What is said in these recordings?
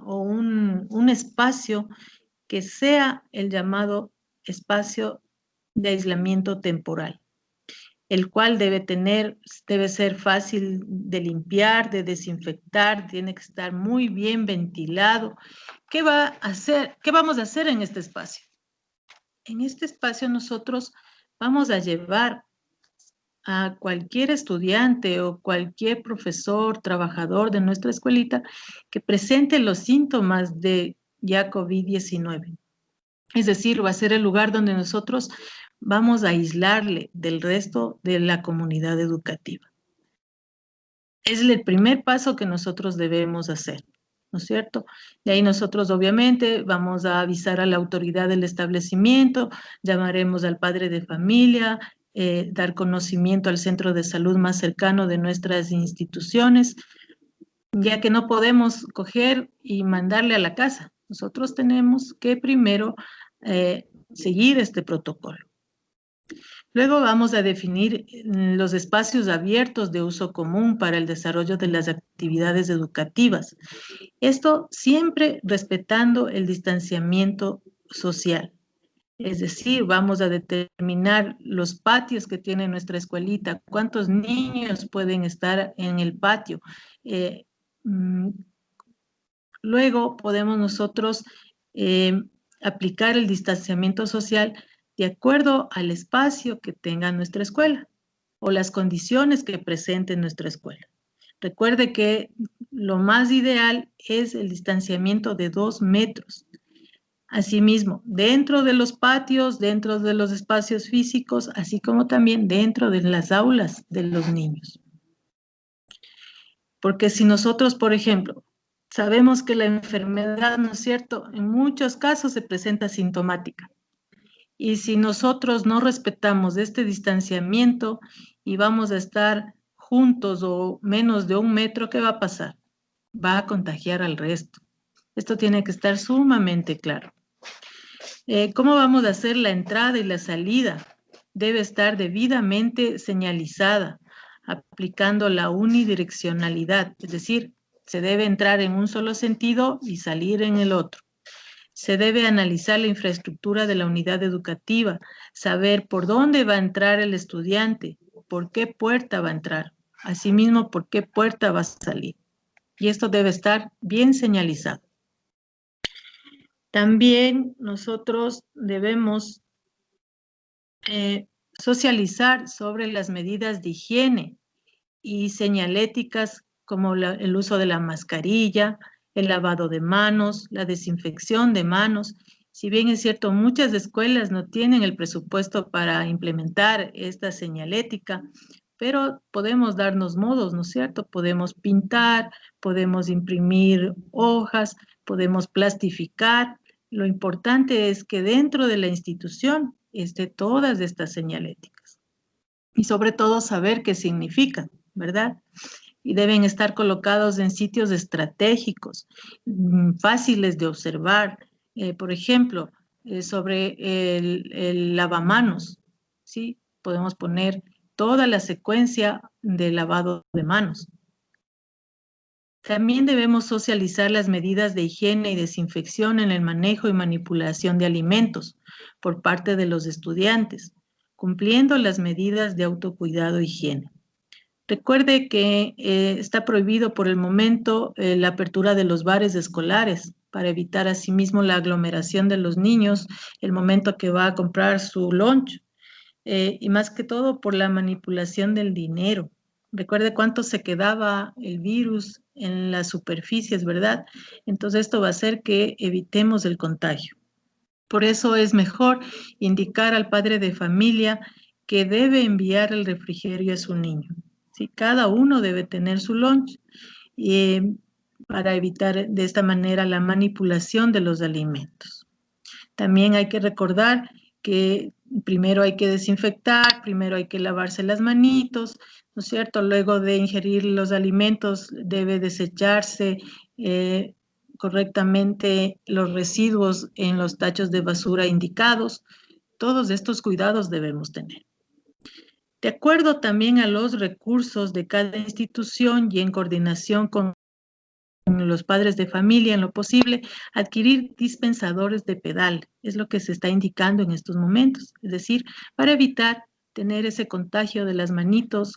o un espacio que sea el llamado espacio de aislamiento temporal, el cual debe ser fácil de limpiar, de desinfectar, tiene que estar muy bien ventilado. ¿Qué vamos a hacer en este espacio? En este espacio nosotros vamos a llevar a cualquier estudiante o cualquier profesor, trabajador de nuestra escuelita que presente los síntomas de ya COVID-19. Es decir, va a ser el lugar donde nosotros vamos a aislarle del resto de la comunidad educativa. Es el primer paso que nosotros debemos hacer, ¿no es cierto? De ahí nosotros obviamente vamos a avisar a la autoridad del establecimiento, llamaremos al padre de familia, dar conocimiento al centro de salud más cercano de nuestras instituciones, ya que no podemos coger y mandarle a la casa. Nosotros tenemos que primero seguir este protocolo. Luego vamos a definir los espacios abiertos de uso común para el desarrollo de las actividades educativas. Esto siempre respetando el distanciamiento social. Es decir, vamos a determinar los patios que tiene nuestra escuelita, cuántos niños pueden estar en el patio. Luego podemos nosotros aplicar el distanciamiento social de acuerdo al espacio que tenga nuestra escuela o las condiciones que presente nuestra escuela. Recuerde que lo más ideal es el distanciamiento de 2 metros. Asimismo, dentro de los patios, dentro de los espacios físicos, así como también dentro de las aulas de los niños. Porque si nosotros, por ejemplo, sabemos que la enfermedad, ¿no es cierto?, en muchos casos se presenta asintomática. Y si nosotros no respetamos este distanciamiento y vamos a estar juntos o menos de 1 metro, ¿qué va a pasar? Va a contagiar al resto. Esto tiene que estar sumamente claro. ¿Cómo vamos a hacer la entrada y la salida? Debe estar debidamente señalizada, aplicando la unidireccionalidad, es decir, se debe entrar en un solo sentido y salir en el otro. Se debe analizar la infraestructura de la unidad educativa, saber por dónde va a entrar el estudiante, por qué puerta va a entrar, asimismo por qué puerta va a salir. Y esto debe estar bien señalizado. También nosotros debemos socializar sobre las medidas de higiene y señaléticas como el uso de la mascarilla, el lavado de manos, la desinfección de manos. Si bien es cierto, muchas escuelas no tienen el presupuesto para implementar esta señalética, pero podemos darnos modos, ¿no es cierto? Podemos pintar, podemos imprimir hojas, podemos plastificar. Lo importante es que dentro de la institución esté todas estas señaléticas y sobre todo saber qué significan, ¿verdad? Y deben estar colocados en sitios estratégicos, fáciles de observar. Por ejemplo, sobre el lavamanos, ¿sí? Podemos poner toda la secuencia de lavado de manos. También debemos socializar las medidas de higiene y desinfección en el manejo y manipulación de alimentos por parte de los estudiantes, cumpliendo las medidas de autocuidado e higiene. Recuerde que está prohibido por el momento la apertura de los bares escolares para evitar asimismo la aglomeración de los niños el momento que va a comprar su lunch y más que todo por la manipulación del dinero. Recuerde cuánto se quedaba el virus en las superficies, ¿verdad? Entonces esto va a hacer que evitemos el contagio. Por eso es mejor indicar al padre de familia que debe enviar el refrigerio a su niño. ¿Sí? Cada uno debe tener su lunch para evitar de esta manera la manipulación de los alimentos. También hay que recordar que primero hay que desinfectar, primero hay que lavarse las manitos, ¿no es cierto? Luego de ingerir los alimentos debe desecharse correctamente los residuos en los tachos de basura indicados. Todos estos cuidados debemos tener. De acuerdo también a los recursos de cada institución y en coordinación con los padres de familia en lo posible, adquirir dispensadores de pedal, es lo que se está indicando en estos momentos, es decir, para evitar tener ese contagio de las manitos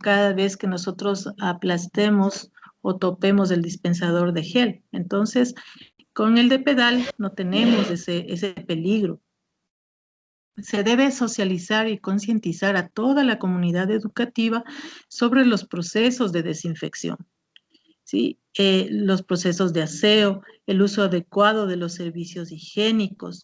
cada vez que nosotros aplastemos o topemos el dispensador de gel. Entonces, con el de pedal no tenemos ese peligro. Se debe socializar y concientizar a toda la comunidad educativa sobre los procesos de desinfección, ¿sí? Los procesos de aseo, el uso adecuado de los servicios higiénicos.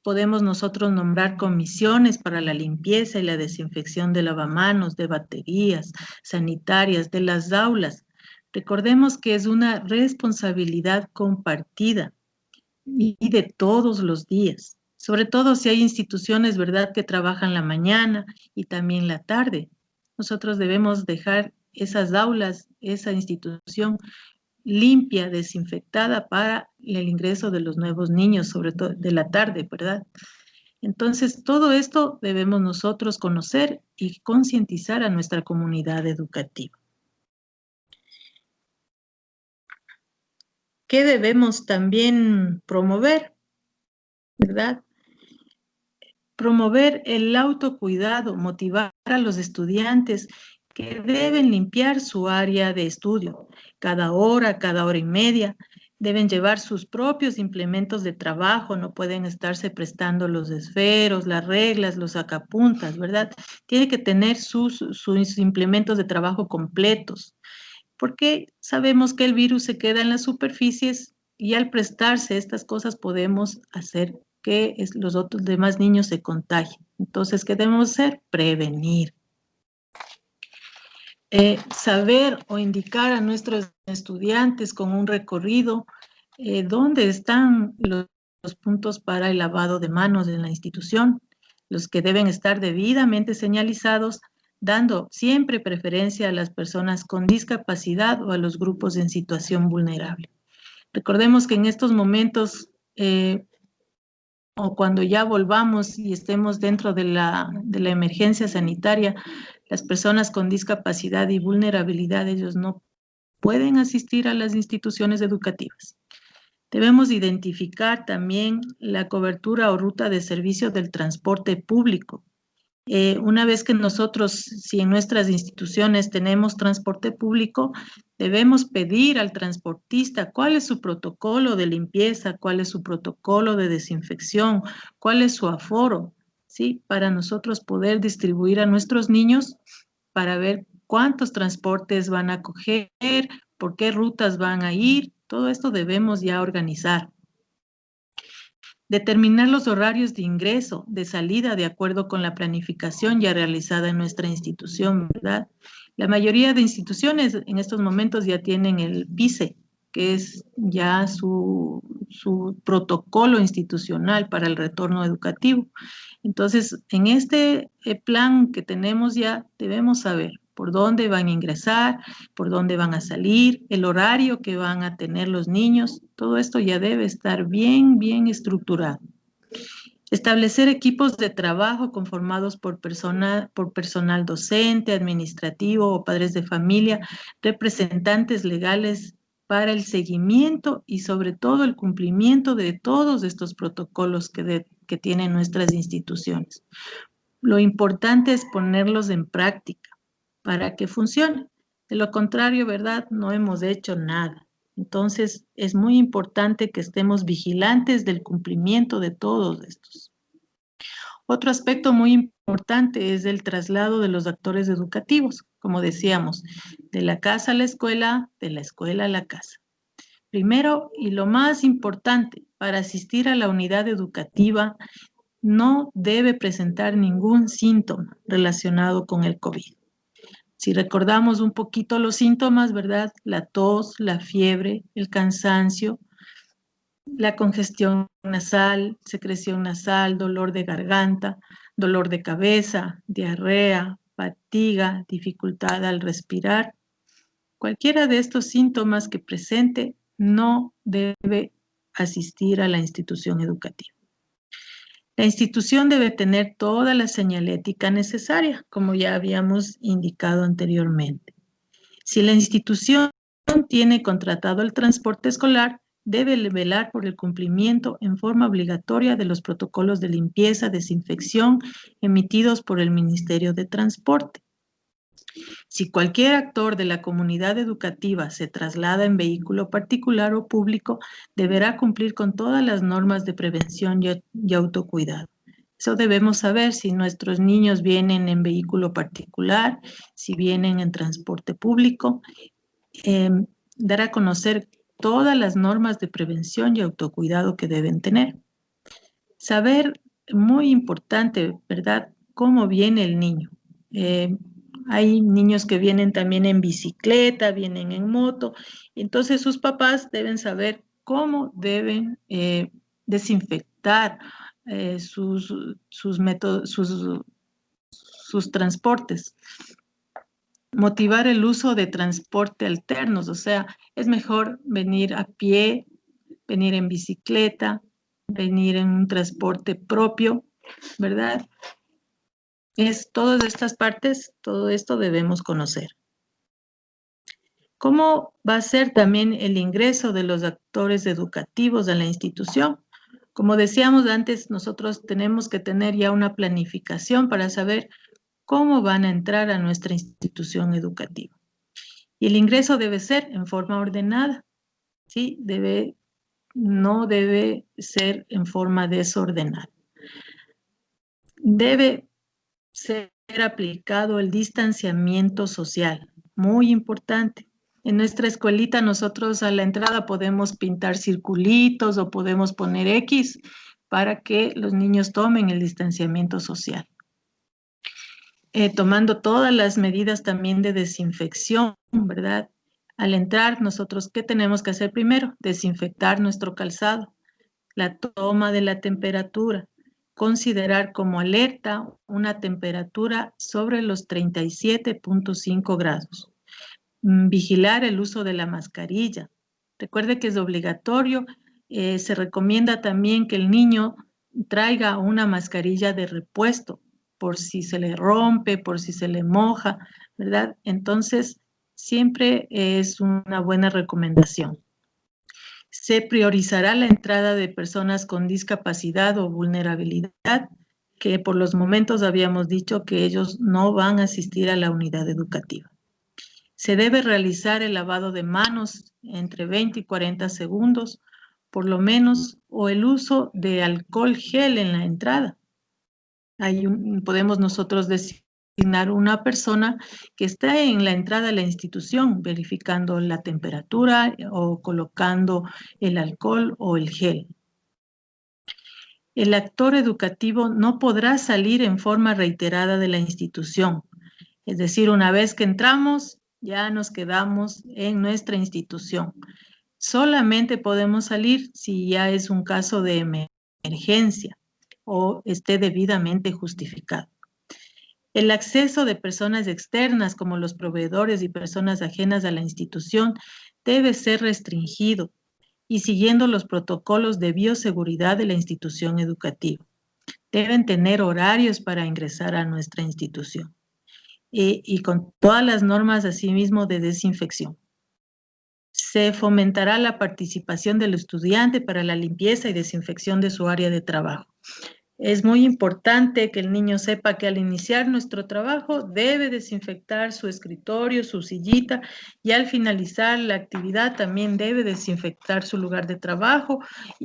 Podemos nosotros nombrar comisiones para la limpieza y la desinfección de lavamanos, de baterías sanitarias, de las aulas. Recordemos que es una responsabilidad compartida y de todos los días, sobre todo si hay instituciones, ¿verdad?, que trabajan la mañana y también la tarde. Nosotros debemos dejar esas aulas, esa institución limpia, desinfectada para el ingreso de los nuevos niños, sobre todo de la tarde, ¿verdad? Entonces, todo esto debemos nosotros conocer y concientizar a nuestra comunidad educativa. ¿Qué debemos también promover? ¿Verdad? Promover el autocuidado, motivar a los estudiantes que deben limpiar su área de estudio. Cada hora y media, deben llevar sus propios implementos de trabajo, no pueden estarse prestando los esferos, las reglas, los sacapuntas, ¿verdad? Tiene que tener sus implementos de trabajo completos, porque sabemos que el virus se queda en las superficies y al prestarse estas cosas podemos hacer que los otros demás niños se contagien. Entonces, ¿qué debemos hacer? Prevenir. Saber o indicar a nuestros estudiantes con un recorrido dónde están los puntos para el lavado de manos en la institución, los que deben estar debidamente señalizados, dando siempre preferencia a las personas con discapacidad o a los grupos en situación vulnerable. Recordemos que en estos momentos o cuando ya volvamos y estemos dentro de la emergencia sanitaria, las personas con discapacidad y vulnerabilidad, ellos no pueden asistir a las instituciones educativas. Debemos identificar también la cobertura o ruta de servicio del transporte público. Una vez que nosotros, si en nuestras instituciones tenemos transporte público, debemos pedir al transportista cuál es su protocolo de limpieza, cuál es su protocolo de desinfección, cuál es su aforo, ¿sí? Para nosotros poder distribuir a nuestros niños para ver cuántos transportes van a coger, por qué rutas van a ir, todo esto debemos ya organizar. Determinar los horarios de ingreso, de salida, de acuerdo con la planificación ya realizada en nuestra institución, ¿verdad? La mayoría de instituciones en estos momentos ya tienen el PICE, que es ya su protocolo institucional para el retorno educativo. Entonces, en este plan que tenemos ya, debemos saber por dónde van a ingresar, por dónde van a salir, el horario que van a tener los niños, todo esto ya debe estar bien estructurado. Establecer equipos de trabajo conformados por personal docente, administrativo o padres de familia, representantes legales para el seguimiento y sobre todo el cumplimiento de todos estos protocolos que tienen nuestras instituciones. Lo importante es ponerlos en práctica para que funcione. De lo contrario, ¿verdad? No hemos hecho nada. Entonces, es muy importante que estemos vigilantes del cumplimiento de todos estos. Otro aspecto muy importante es el traslado de los actores educativos, como decíamos, de la casa a la escuela, de la escuela a la casa. Primero, y lo más importante, para asistir a la unidad educativa, no debe presentar ningún síntoma relacionado con el COVID. Si recordamos un poquito los síntomas, ¿verdad? La tos, la fiebre, el cansancio, la congestión nasal, secreción nasal, dolor de garganta, dolor de cabeza, diarrea, fatiga, dificultad al respirar. Cualquiera de estos síntomas que presente no debe asistir a la institución educativa. La institución debe tener toda la señalética necesaria, como ya habíamos indicado anteriormente. Si la institución tiene contratado el transporte escolar debe velar por el cumplimiento en forma obligatoria de los protocolos de limpieza, desinfección emitidos por el Ministerio de Transporte. Si cualquier actor de la comunidad educativa se traslada en vehículo particular o público, deberá cumplir con todas las normas de prevención y autocuidado. Eso debemos saber si nuestros niños vienen en vehículo particular, si vienen en transporte público, dar a conocer todas las normas de prevención y autocuidado que deben tener. Saber, muy importante, ¿verdad?, cómo viene el niño. Hay niños que vienen también en bicicleta, vienen en moto, entonces sus papás deben saber cómo deben desinfectar sus métodos, sus transportes. Motivar el uso de transporte alternos, o sea, es mejor venir a pie, venir en bicicleta, venir en un transporte propio, ¿verdad? Todas estas partes, todo esto debemos conocer. ¿Cómo va a ser también el ingreso de los actores educativos a la institución? Como decíamos antes, nosotros tenemos que tener ya una planificación para saber cómo van a entrar a nuestra institución educativa. Y el ingreso debe ser en forma ordenada, ¿sí? No debe ser en forma desordenada. Debe ser aplicado el distanciamiento social, muy importante. En nuestra escuelita nosotros a la entrada podemos pintar circulitos o podemos poner X para que los niños tomen el distanciamiento social. Tomando todas las medidas también de desinfección, ¿verdad? Al entrar nosotros, ¿qué tenemos que hacer primero? Desinfectar nuestro calzado, la toma de la temperatura, considerar como alerta una temperatura sobre los 37.5 grados. Vigilar el uso de la mascarilla. Recuerde que es obligatorio. Se recomienda también que el niño traiga una mascarilla de repuesto por si se le rompe, por si se le moja, ¿verdad? Entonces, siempre es una buena recomendación. Se priorizará la entrada de personas con discapacidad o vulnerabilidad, que por los momentos habíamos dicho que ellos no van a asistir a la unidad educativa. Se debe realizar el lavado de manos entre 20 y 40 segundos, por lo menos, o el uso de alcohol gel en la entrada. Podemos nosotros designar una persona que está en la entrada a la institución, verificando la temperatura o colocando el alcohol o el gel. El actor educativo no podrá salir en forma reiterada de la institución. Es decir, una vez que entramos, ya nos quedamos en nuestra institución. Solamente podemos salir si ya es un caso de emergencia o esté debidamente justificado. El acceso de personas externas como los proveedores y personas ajenas a la institución debe ser restringido y siguiendo los protocolos de bioseguridad de la institución educativa. Deben tener horarios para ingresar a nuestra institución y con todas las normas asimismo de desinfección. Se fomentará la participación del estudiante para la limpieza y desinfección de su área de trabajo. Es muy importante que el niño sepa que al iniciar nuestro trabajo debe desinfectar su escritorio, su sillita, y al finalizar la actividad también debe desinfectar su lugar de trabajo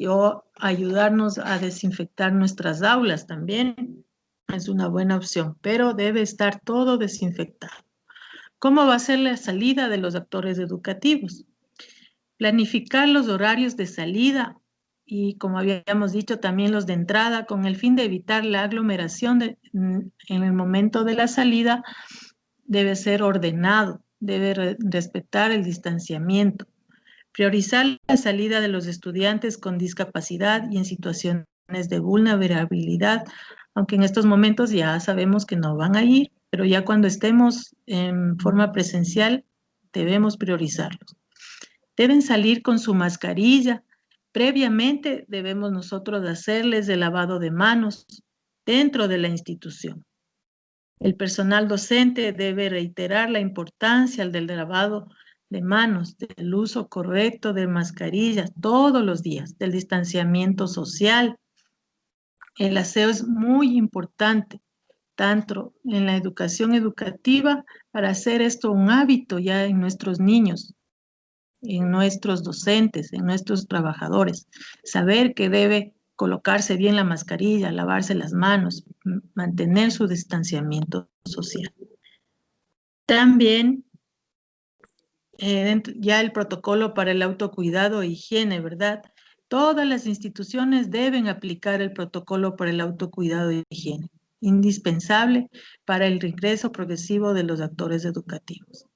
o ayudarnos a desinfectar nuestras aulas también. Es una buena opción, pero debe estar todo desinfectado. ¿Cómo va a ser la salida de los actores educativos? Planificar los horarios de salida y, como habíamos dicho, también los de entrada, con el fin de evitar la aglomeración en el momento de la salida. Debe ser ordenado, debe respetar el distanciamiento. Priorizar la salida de los estudiantes con discapacidad y en situaciones de vulnerabilidad, aunque en estos momentos ya sabemos que no van a ir, pero ya cuando estemos en forma presencial debemos priorizarlos. Deben salir con su mascarilla. Previamente debemos nosotros hacerles el lavado de manos dentro de la institución. El personal docente debe reiterar la importancia del lavado de manos, del uso correcto de mascarillas todos los días, del distanciamiento social. El aseo es muy importante, tanto en la educación educativa, para hacer esto un hábito ya en nuestros niños, en nuestros docentes, en nuestros trabajadores. Saber que debe colocarse bien la mascarilla, lavarse las manos, mantener su distanciamiento social. También ya el protocolo para el autocuidado e higiene, ¿verdad? Todas las instituciones deben aplicar el protocolo para el autocuidado e higiene, indispensable para el regreso progresivo de los actores educativos.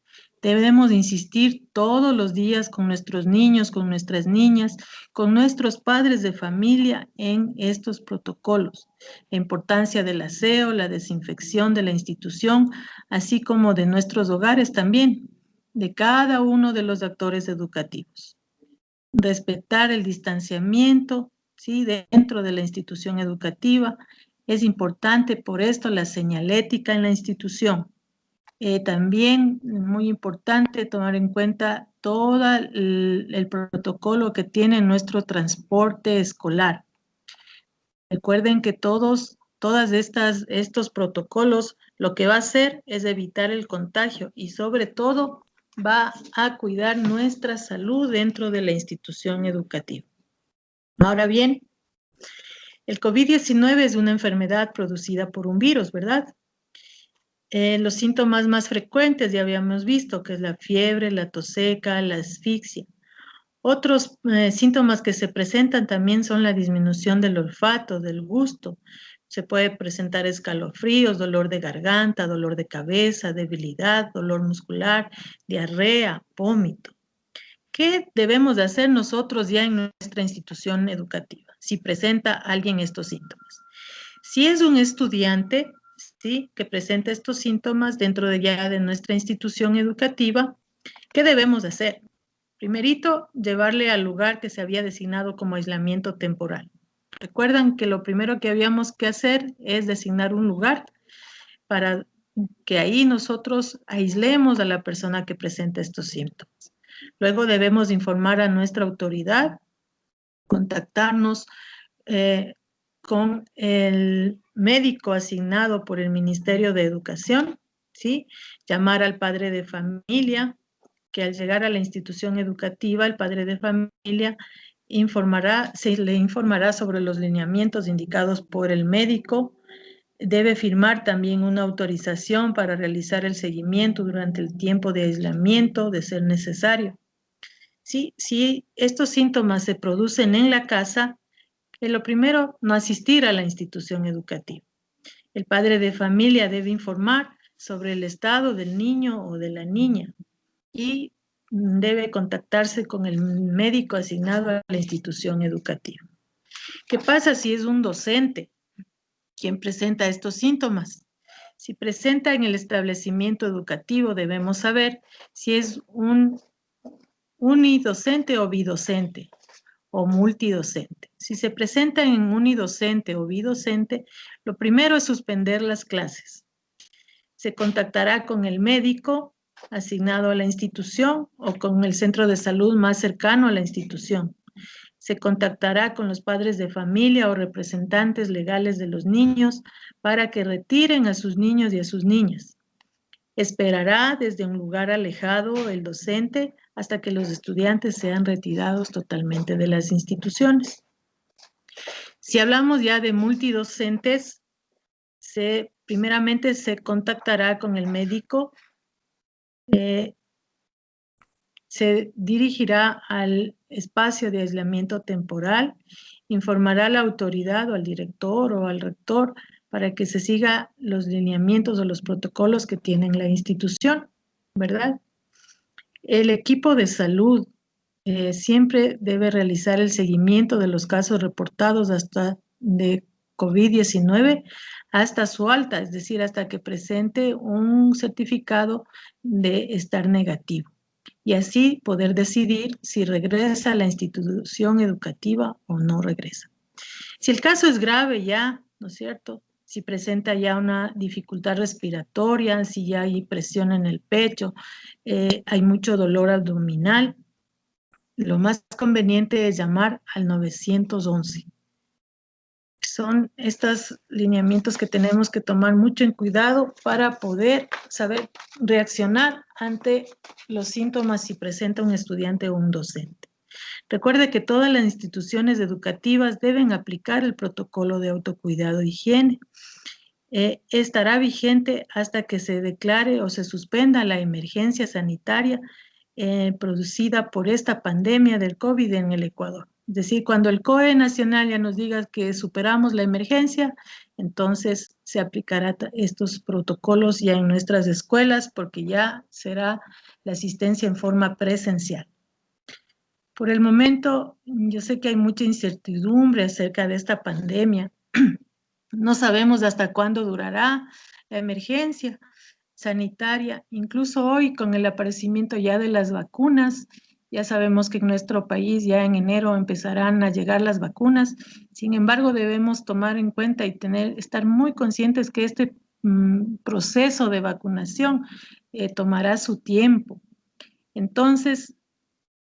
Debemos insistir todos los días con nuestros niños, con nuestras niñas, con nuestros padres de familia en estos protocolos. La importancia del aseo, la desinfección de la institución, así como de nuestros hogares también, de cada uno de los actores educativos. Respetar el distanciamiento, ¿sí?, dentro de la institución educativa. Es importante por esto la señalética en la institución. También muy importante tomar en cuenta todo el protocolo que tiene nuestro transporte escolar. Recuerden que todos estos protocolos lo que va a hacer es evitar el contagio y sobre todo va a cuidar nuestra salud dentro de la institución educativa. Ahora bien, el COVID-19 es una enfermedad producida por un virus, ¿verdad? Los síntomas más frecuentes ya habíamos visto, que es la fiebre, la tos seca, la asfixia. Otros síntomas que se presentan también son la disminución del olfato, del gusto. Se puede presentar escalofríos, dolor de garganta, dolor de cabeza, debilidad, dolor muscular, diarrea, vómito. ¿Qué debemos de hacer nosotros ya en nuestra institución educativa si presenta alguien estos síntomas? Si es un estudiante, ¿sí?, que presenta estos síntomas dentro de ya de nuestra institución educativa, ¿qué debemos hacer? Primerito, llevarle al lugar que se había designado como aislamiento temporal. Recuerdan que lo primero que habíamos que hacer es designar un lugar para que ahí nosotros aislemos a la persona que presenta estos síntomas. Luego debemos informar a nuestra autoridad, contactarnos con el médico asignado por el Ministerio de Educación, ¿sí?, llamar al padre de familia, que al llegar a la institución educativa, el padre de familia se le informará sobre los lineamientos indicados por el médico. Debe firmar también una autorización para realizar el seguimiento durante el tiempo de aislamiento, de ser necesario. ¿Sí? Si estos síntomas se producen en la casa, lo primero, no asistir a la institución educativa. El padre de familia debe informar sobre el estado del niño o de la niña y debe contactarse con el médico asignado a la institución educativa. ¿Qué pasa si es un docente quien presenta estos síntomas? Si presenta en el establecimiento educativo, debemos saber si es un unidocente o bidocente o multidocente. Si se presenta en unidocente o bidocente, lo primero es suspender las clases. Se contactará con el médico asignado a la institución o con el centro de salud más cercano a la institución. Se contactará con los padres de familia o representantes legales de los niños para que retiren a sus niños y a sus niñas. Esperará desde un lugar alejado el docente hasta que los estudiantes sean retirados totalmente de las instituciones. Si hablamos ya de multidocentes, primeramente se contactará con el médico, se dirigirá al espacio de aislamiento temporal, informará a la autoridad o al director o al rector para que se siga los lineamientos o los protocolos que tiene la institución, ¿verdad? El equipo de salud siempre debe realizar el seguimiento de los casos reportados hasta de COVID-19 hasta su alta, es decir, hasta que presente un certificado de estar negativo. Y así poder decidir si regresa a la institución educativa o no regresa. Si el caso es grave ya, ¿no es cierto?, si presenta ya una dificultad respiratoria, si ya hay presión en el pecho, hay mucho dolor abdominal, lo más conveniente es llamar al 911. Son estos lineamientos que tenemos que tomar mucho en cuidado para poder saber reaccionar ante los síntomas si presenta un estudiante o un docente. Recuerde que todas las instituciones educativas deben aplicar el protocolo de autocuidado e higiene. Estará vigente hasta que se declare o se suspenda la emergencia sanitaria producida por esta pandemia del COVID en el Ecuador. Es decir, cuando el COE nacional ya nos diga que superamos la emergencia, entonces se aplicará estos protocolos ya en nuestras escuelas porque ya será la asistencia en forma presencial. Por el momento, yo sé que hay mucha incertidumbre acerca de esta pandemia. No sabemos hasta cuándo durará la emergencia sanitaria. Incluso hoy, con el aparecimiento ya de las vacunas, ya sabemos que en nuestro país ya en enero empezarán a llegar las vacunas. Sin embargo, debemos tomar en cuenta y estar muy conscientes que este proceso de vacunación tomará su tiempo. Entonces,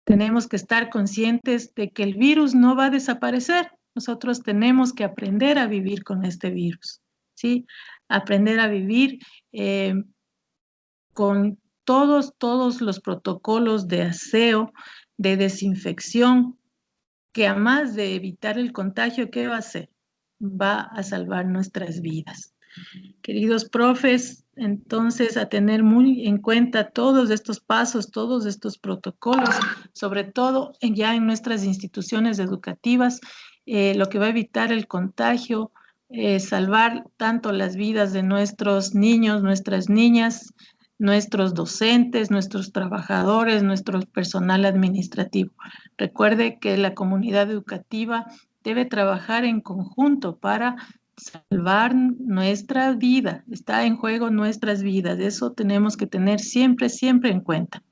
tenemos que estar conscientes de que el virus no va a desaparecer. Nosotros tenemos que aprender a vivir con este virus, ¿sí? Aprender a vivir con todos los protocolos de aseo, de desinfección, que además de evitar el contagio, ¿qué va a hacer? Va a salvar nuestras vidas. Queridos profes, entonces a tener muy en cuenta todos estos pasos, todos estos protocolos, sobre todo ya en nuestras instituciones educativas, lo que va a evitar el contagio, salvar tanto las vidas de nuestros niños, nuestras niñas, nuestros docentes, nuestros trabajadores, nuestro personal administrativo. Recuerde que la comunidad educativa debe trabajar en conjunto para salvar nuestra vida, está en juego nuestras vidas, eso tenemos que tener siempre, siempre en cuenta.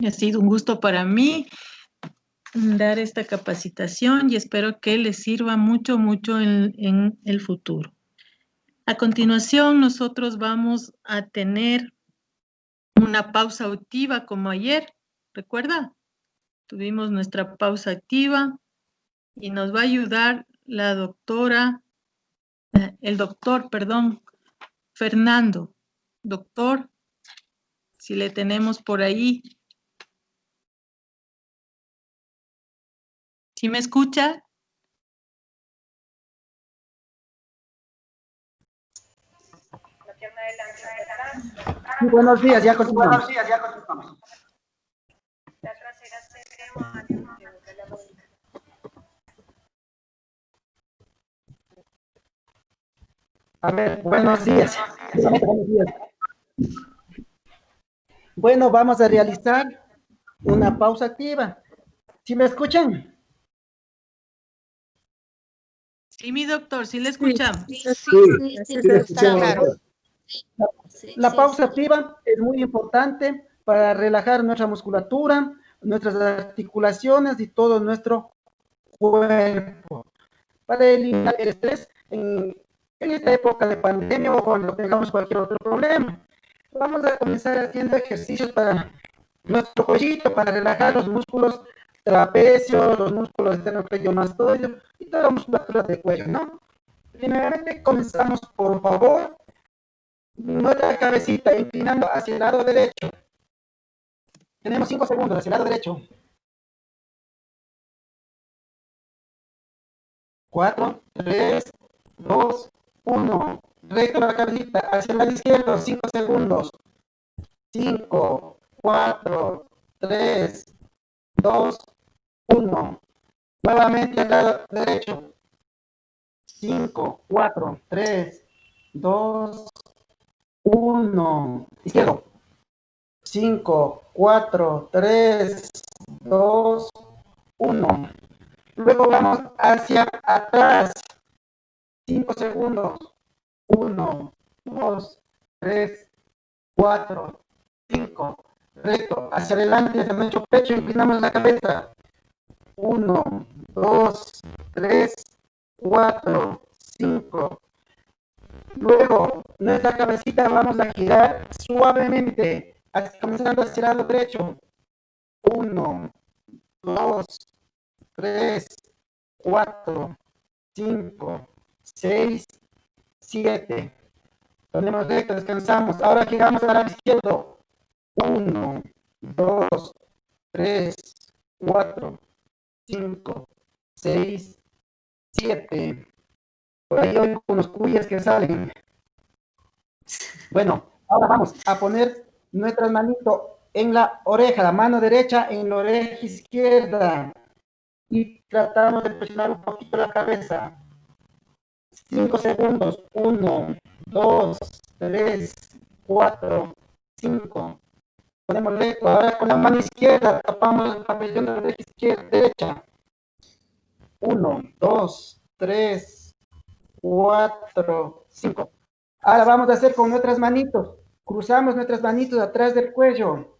Ha sido un gusto para mí dar esta capacitación y espero que les sirva mucho, mucho en el futuro. A continuación, nosotros vamos a tener una pausa activa como ayer, ¿recuerda? Tuvimos nuestra pausa activa y nos va a ayudar la doctora, el doctor, perdón, Fernando. Doctor, si le tenemos por ahí. ¿Sí me escucha? Sí, buenos días, ya continuamos. A ver, buenos días. Buenos días. Bueno, vamos a realizar una pausa activa. ¿Sí me escuchan? Sí, mi doctor, sí le escuchamos. Sí, le escuchamos. La pausa activa es muy importante para relajar nuestra musculatura, nuestras articulaciones y todo nuestro cuerpo, para eliminar el estrés en esta época de pandemia o cuando tengamos cualquier otro problema. Vamos a comenzar haciendo ejercicios para nuestro cuellito, para relajar los músculos trapecios, los músculos esternocleidomastoides y toda la musculatura del cuello, ¿no? Primeramente comenzamos, por favor, nuestra cabecita inclinando hacia el lado derecho. Tenemos 5 segundos hacia el lado derecho. 4, 3, 2, 1. Recto la cabecita hacia el lado izquierdo, 5 segundos. 5, 4, 3, 2, 1. Nuevamente al lado derecho. 5, 4, 3, 2, 1. Izquierdo. 5, 4, 3, 2, 1. Luego vamos hacia atrás. 5 segundos. 1, 2, 3, 4, 5. Recto. Hacia adelante, hacia nuestro pecho, inclinamos la cabeza. 1, 2, 3, 4, 5. Luego, nuestra cabecita vamos a girar suavemente, comenzando hacia el lado derecho. 1, 2, 3, 4, 5, 6, 7. Ponemos recto, descansamos. Ahora giramos al lado izquierdo. 1, 2, 3, 4, 5, 6, 7. Por ahí hay unos cuyes que salen. Bueno, ahora vamos a poner nuestras manitos en la oreja, la mano derecha en la oreja izquierda. Y tratamos de presionar un poquito la cabeza. 5 segundos. 1, 2, 3, 4, 5. Ponemos recto. Ahora con la mano izquierda tapamos el pabellón de la oreja izquierda, derecha. 1, 2, 3, 4, 5. Ahora vamos a hacer con nuestras manitos. Cruzamos nuestras manitos atrás del cuello.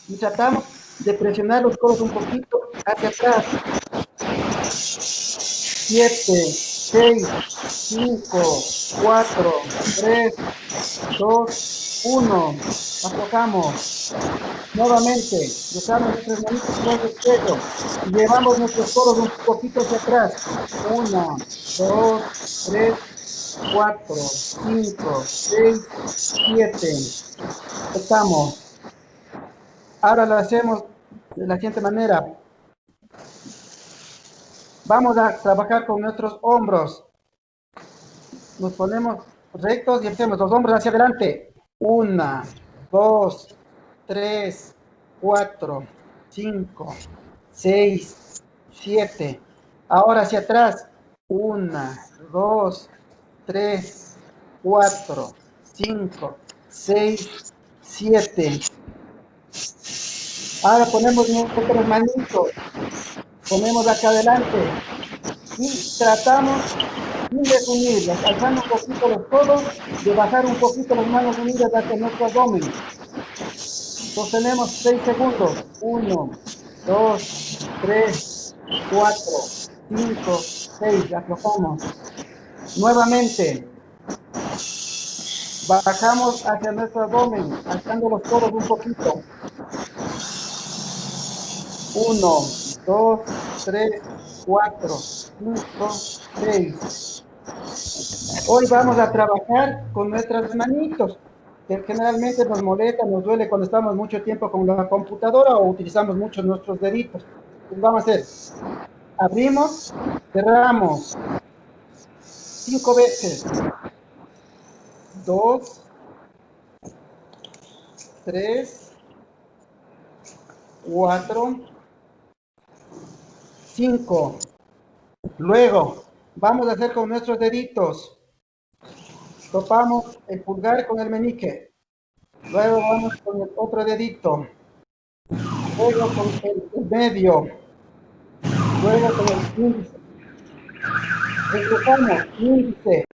Y tratamos de presionar los codos un poquito hacia atrás. 7, 6, 5, 4, 3, 2, 1. Aflojamos. Nuevamente, cruzamos nuestras manitos atrás del cuello y llevamos nuestros codos un poquito hacia atrás. 1, 2, 3, 4, 5, 6, 7. Estamos. Ahora lo hacemos de la siguiente manera. Vamos a trabajar con nuestros hombros. Nos ponemos rectos y hacemos los hombros hacia adelante. 1, 2, 3, 4, 5, 6, 7. Ahora hacia atrás. 1, 2, 3, 4, 5, 6, 7. Ahora ponemos nuestras manitos. Ponemos acá adelante. Y tratamos sin desunirlas, alzando un poquito los codos, de bajar un poquito las manos unidas hacia nuestro abdomen. Sostenemos 6 segundos. 1, 2, 3, 4, 5, 6. Aflojamos. Nuevamente. Bajamos hacia nuestro abdomen, alzando los codos un poquito. 1, 2, 3, 4, 5, 6. Hoy vamos a trabajar con nuestras manitos, que generalmente nos molesta, nos duele cuando estamos mucho tiempo con la computadora o utilizamos mucho nuestros deditos. Entonces vamos a hacer, abrimos, cerramos, 5 veces, 2, 3, 4, 5. Luego, vamos a hacer con nuestros deditos. Topamos el pulgar con el meñique. Luego vamos con el otro dedito. Luego con el medio. Luego con el índice. Empezamos, índice,